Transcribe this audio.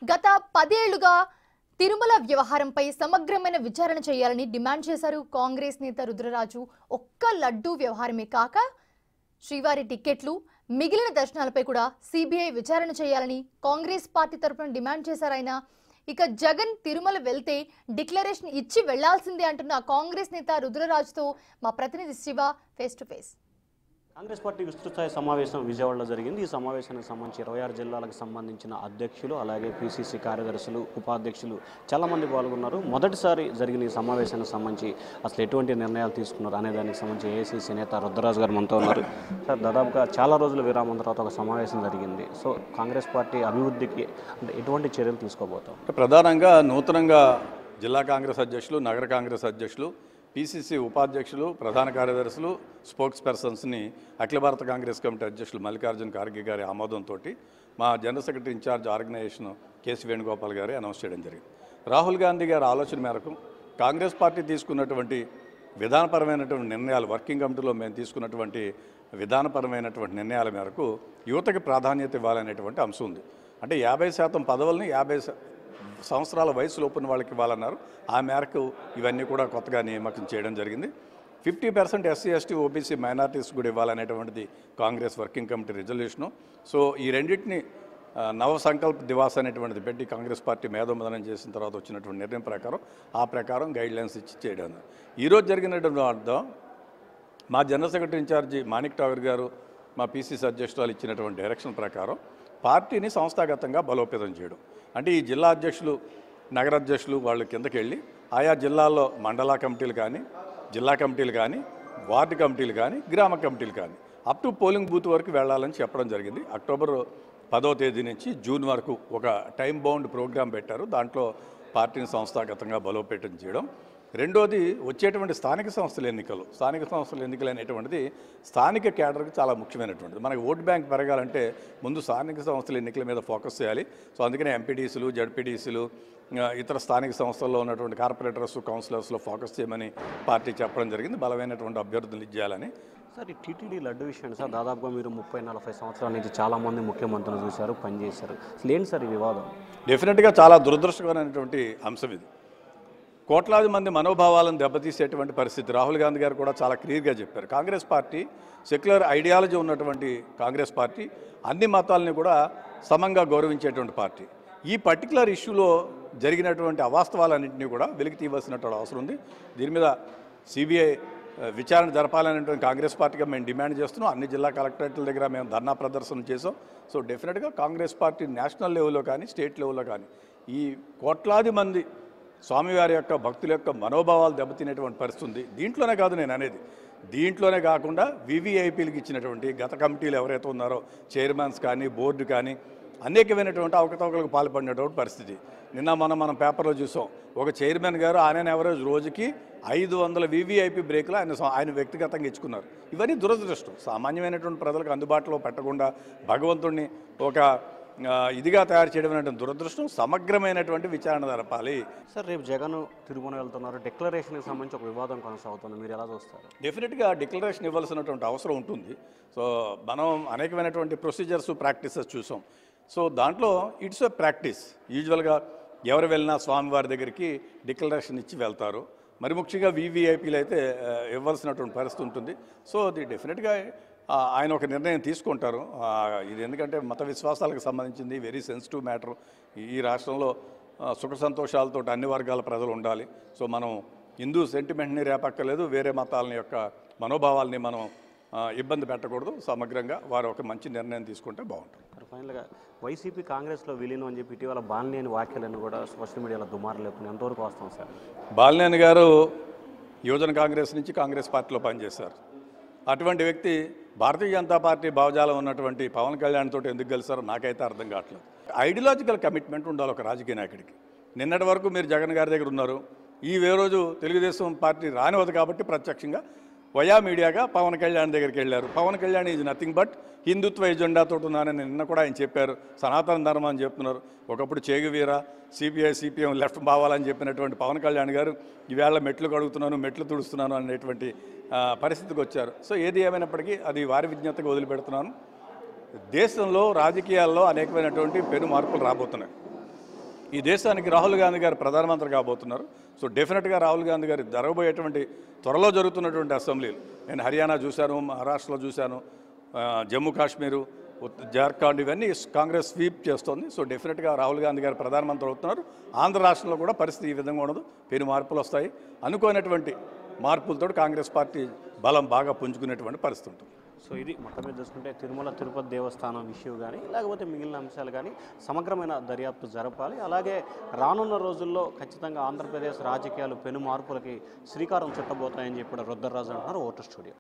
గత 10 ఏళ్లుగా తిరుమల వ్యవహారంపై సమగ్రమైన విచారణ చేయాలని డిమాండ్ చేశారు కాంగ్రెస్ నేత రుద్రరాజు. ఒక్క లడ్డూ వ్యవహారమే కాక శ్రీవారి టికెట్లు, మిగిలిన దర్శనాలపై కూడా సిబిఐ విచారణ చేయాలని కాంగ్రెస్ పార్టీ తరపున డిమాండ్ చేశారు ఆయన. ఇక జగన్ తిరుమల వెళ్తే డిక్లరేషన్ ఇచ్చి వెళ్లాల్సిందే అంటున్న కాంగ్రెస్ నేత రుద్రరాజుతో మా ప్రతినిధి Shiva face to face. Congress party విస్తృతస్థాయి సమావేశం విజయవాడలో జరిగింది. ఈ సమావేశానికి సంబంధించి 26 జిల్లాలకు సంబంధించిన అధ్యక్షులు, అలాగే పిసిసి కార్యదర్శులు, ఉపాధ్యక్షులు చాలామంది పాల్గొన్నారు. మొదటిసారి జరిగిన ఈ సమావేశానికి సంబంధించి అసలు ఎటువంటి నిర్ణయాలు తీసుకున్నారు అనే దానికి సంబంధించి ఏఐసిసి నేత రుద్రరాజు గారు మనతో ఉన్నారు. సార్, దాదాపుగా చాలా రోజుల విరామం తర్వాత ఒక సమావేశం జరిగింది. సో కాంగ్రెస్ పార్టీ అభివృద్ధికి అంటే ఎటువంటి చర్యలు తీసుకోబోతాం? ప్రధానంగా నూతనంగా జిల్లా కాంగ్రెస్ అధ్యక్షులు, నగర కాంగ్రెస్ అధ్యక్షులు, పిసిసి ఉపాధ్యక్షులు, ప్రధాన కార్యదర్శులు, స్పోక్స్ పర్సన్స్ని అఖిల భారత కాంగ్రెస్ కమిటీ అధ్యక్షులు మల్లికార్జున ఖార్గే గారి ఆమోదంతో మా general secretary in charge organisation KC Venugopal గారి అనౌన్స్ చేయడం జరిగింది. రాహుల్ గాంధీ గారి ఆలోచన మేరకు కాంగ్రెస్ పార్టీ తీసుకున్నటువంటి విధానపరమైనటువంటి నిర్ణయాలు, వర్కింగ్ కమిటీలో మేము తీసుకున్నటువంటి విధానపరమైనటువంటి నిర్ణయాల మేరకు యువతకి ప్రాధాన్యత ఇవ్వాలనేటువంటి అంశం ఉంది. అంటే 50% పదవుల్ని 50 సంవత్సరాల వయసు లోపున్న వాళ్ళకి ఇవ్వాలన్నారు. ఆ మేరకు ఇవన్నీ కూడా కొత్తగా నియామకం చేయడం జరిగింది. 50% ఎస్సీ, ఎస్టీ, ఓబీసీ, మైనార్టీస్ కూడా ఇవ్వాలనేటువంటిది Congress working committee resolution. So ఈ రెండింటిని నవ సంకల్ప్ దివాస్ అనేటువంటిది పెట్టి కాంగ్రెస్ పార్టీ మేధోమదనం చేసిన తర్వాత వచ్చినటువంటి నిర్ణయం ప్రకారం ఆ ప్రకారం గైడ్లైన్స్ ఇచ్చి చేయడం. ఈరోజు జరిగినటువంటి వాటితో మా general secretary in charge Manik Tagore గారు, మా పిసిసి అధ్యక్షురాలు ఇచ్చినటువంటి డైరెక్షన్ ప్రకారం పార్టీని సంస్థాగతంగా బలోపేతం చేయడం. అంటే ఈ జిల్లా అధ్యక్షులు, నగర అధ్యక్షులు వాళ్ళు కిందకి వెళ్ళి ఆయా జిల్లాల్లో మండల కమిటీలు కానీ, జిల్లా కమిటీలు కానీ, వార్డు కమిటీలు కానీ, గ్రామ కమిటీలు కానీ అప్ టు పోలింగ్ బూత్ వరకు వెళ్ళాలని చెప్పడం జరిగింది. అక్టోబర్ 10వ తేదీ నుంచి జూన్ వరకు ఒక టైం బౌండ్ ప్రోగ్రాం పెట్టారు. దాంట్లో పార్టీని సంస్థాగతంగా బలోపేతం చేయడం. రెండోది వచ్చేటువంటి స్థానిక సంస్థల ఎన్నికలు అనేటువంటిది స్థానిక కేడర్కి చాలా ముఖ్యమైనటువంటిది. మనకి ఓట్ బ్యాంక్ పెరగాలంటే ముందు స్థానిక సంస్థల ఎన్నికల మీద ఫోకస్ చేయాలి. సో అందుకనే ఎంపీటీసీలు, జడ్పీటీసీలు, ఇతర స్థానిక సంస్థల్లో ఉన్నటువంటి కార్పొరేటర్స్, కౌన్సిలర్స్లో ఫోకస్ చేయమని పార్టీ చెప్పడం జరిగింది. బలమైనటువంటి అభ్యర్థులు ఇచ్చేయాలని. సార్, ఈ టీటీడీ లడ్డు విషయాన్ని సార్ దాదాపుగా మీరు 30-40 సంవత్సరాల నుంచి చాలామంది ముఖ్యమంత్రులు చూశారు, పనిచేశారు. అసలు ఏంటి సార్ ఈ వివాదం? డెఫినెట్గా చాలా దురదృష్టకరమైనటువంటి అంశం ఇది. కోట్లాది మంది మనోభావాలను దెబ్బతీసేటువంటి పరిస్థితి. రాహుల్ గాంధీ గారు కూడా చాలా క్లియర్గా చెప్పారు. కాంగ్రెస్ పార్టీ సెక్యులర్ ఐడియాలజీ ఉన్నటువంటి కాంగ్రెస్ పార్టీ అన్ని మతాలని కూడా సమంగా గౌరవించేటువంటి పార్టీ. ఈ పర్టికులర్ ఇష్యూలో జరిగినటువంటి అవాస్తవాలన్నింటినీ కూడా వెలికి తీయవలసినటువంటి అవసరం ఉంది. దీని మీద సిబిఐ విచారణ జరపాలనేటువంటి కాంగ్రెస్ పార్టీగా మేము డిమాండ్ చేస్తున్నాం. అన్ని జిల్లా కలెక్టరేట్ల దగ్గర మేము ధర్నా ప్రదర్శన చేసాం. సో డెఫినెట్గా కాంగ్రెస్ పార్టీ నేషనల్ లెవెల్లో కానీ, స్టేట్ లెవెల్లో కానీ ఈ కోట్లాది మంది స్వామివారి యొక్క భక్తుల యొక్క మనోభావాలు దెబ్బతినేటువంటి పరిస్థితి ఉంది. దీంట్లోనే కాదు నేను అనేది, దీంట్లోనే కాకుండా వివిఐపీలకు ఇచ్చినటువంటి గత కమిటీలు ఎవరైతే ఉన్నారో చైర్మన్స్ కానీ, బోర్డు కానీ అనేకమైనటువంటి అవకతవకలకు పాల్పడినటువంటి పరిస్థితి. నిన్న మనం పేపర్లో చూసాం. ఒక చైర్మన్ గారు ఆయన ఎవరేజ్ రోజుకి 500 వివిఐపీ బ్రేకులు ఆయన వ్యక్తిగతంగా ఇచ్చుకున్నారు. ఇవన్నీ దురదృష్టం. సామాన్యమైనటువంటి ప్రజలకు అందుబాటులో పెట్టకుండా భగవంతుడిని ఒక ఇదిగా తయారు చేయడం అనేటువంటి దురదృష్టం. సమగ్రమైనటువంటి విచారణ జరపాలి. సార్, రేపు జగన్ తిరుమల వెళ్తున్నారు. డిక్లరేషన్కి సంబంధించి ఒక వివాదం కొనసాగుతుంది. మీరు ఎలా చూస్తారు? డెఫినెట్గా డిక్లరేషన్ ఇవ్వాల్సినటువంటి అవసరం ఉంటుంది. సో మనం అనేకమైనటువంటి ప్రొసీజర్స్, ప్రాక్టీసెస్ చూసాం. సో దాంట్లో ఇట్స్ ఎ ప్రాక్టీస్. యూజువల్గా ఎవరు వెళ్ళినా స్వామివారి దగ్గరికి డిక్లరేషన్ ఇచ్చి వెళ్తారు. మరి ముఖ్యంగా వివిఐపీలు అయితే ఇవ్వాల్సినటువంటి పరిస్థితి ఉంటుంది. సో అది డెఫినెట్గా ఆయన ఒక నిర్ణయం తీసుకుంటారు. ఇది ఎందుకంటే మత విశ్వాసాలకు సంబంధించింది, వెరీ సెన్సిటివ్ మ్యాటర్. ఈ రాష్ట్రంలో సుఖ సంతోషాలతో అన్ని వర్గాల ప్రజలు ఉండాలి. సో మనం హిందూ సెంటిమెంట్ని రేపక్కర్లేదు, వేరే మతాలని యొక్క మనోభావాల్ని మనం ఇబ్బంది పెట్టకూడదు. సమగ్రంగా వారు ఒక మంచి నిర్ణయం తీసుకుంటే బాగుంటుంది. ఫైనల్గా వైసీపీ కాంగ్రెస్లో విలీనం అని చెప్పి ఇటీవల బాలినేని వ్యాఖ్యలను కూడా సోషల్ మీడియాలో దుమారు లేకుండా ఎంతవరకు వస్తాం సార్? బాలినేని గారు యువజన కాంగ్రెస్ నుంచి కాంగ్రెస్ పార్టీలో పనిచేశారు. అటువంటి వ్యక్తి భారతీయ జనతా పార్టీ భావజాలం ఉన్నటువంటి పవన్ కళ్యాణ్ తోటి ఎందుకు కలిసారో నాకైతే అర్థం కావట్లేదు. ఐడియాలజికల్ కమిట్మెంట్ ఉండాలి ఒక రాజకీయ నాయకుడికి. నిన్నటి వరకు మీరు జగన్ గారి దగ్గర ఉన్నారు. ఈ రోజు తెలుగుదేశం పార్టీ రానివదు కాబట్టి ప్రత్యక్షంగా వయా మీడియాగా పవన్ కళ్యాణ్ దగ్గరికి వెళ్ళారు. Pawan Kalyan is nothing but Hindutva ఎజెండాతో ఉన్నానని నిన్న కూడా ఆయన చెప్పారు. సనాతన ధర్మం అని చెప్తున్నారు. ఒకప్పుడు చేగువీర, సిపిఐ, సిపిఎం లెఫ్ట్ బావాలని చెప్పినటువంటి పవన్ కళ్యాణ్ గారు ఈవేళ మెట్లు కడుగుతున్నాను, మెట్లు తుడుస్తున్నాను అనేటువంటి పరిస్థితికి వచ్చారు. సో ఏది ఏమైనప్పటికీ అది వారి విజ్ఞతగా వదిలిపెడుతున్నాను. దేశంలో రాజకీయాల్లో అనేకమైనటువంటి పెను మార్పులు రాబోతున్నాయి. ఈ దేశానికి రాహుల్ గాంధీ గారు ప్రధానమంత్రి కాబోతున్నారు. సో డెఫినెట్గా రాహుల్ గాంధీ గారు జరగబోయేటువంటి త్వరలో జరుగుతున్నటువంటి అసెంబ్లీలు, నేను హర్యానా చూశాను, మహారాష్ట్రలో చూశాను, జమ్మూ కాశ్మీరు, జార్ఖండ్, ఇవన్నీ కాంగ్రెస్ స్వీప్ చేస్తోంది. సో డెఫినెట్గా రాహుల్ గాంధీ గారు ప్రధానమంత్రి అవుతున్నారు. ఆంధ్ర రాష్ట్రంలో కూడా పరిస్థితి ఈ విధంగా ఉండదు, పెను మార్పులు వస్తాయి. అనుకోనటువంటి మార్పులతో కాంగ్రెస్ పార్టీ బలం బాగా పుంజుకునేటువంటి పరిస్థితి ఉంటుంది. సో ఇది మొత్తం మీద చూసుకుంటే తిరుమల తిరుపతి దేవస్థానం ఇష్యూ కానీ లేకపోతే మిగిలిన అంశాలు కానీ సమగ్రమైన దర్యాప్తు జరపాలి. అలాగే రానున్న రోజుల్లో ఖచ్చితంగా ఆంధ్రప్రదేశ్ రాజకీయాలు పెను మార్పులకి శ్రీకారం చుట్టబోతాయని చెప్పి రుద్రరాజు అంటున్నారు ఓటర్ స్టూడియో.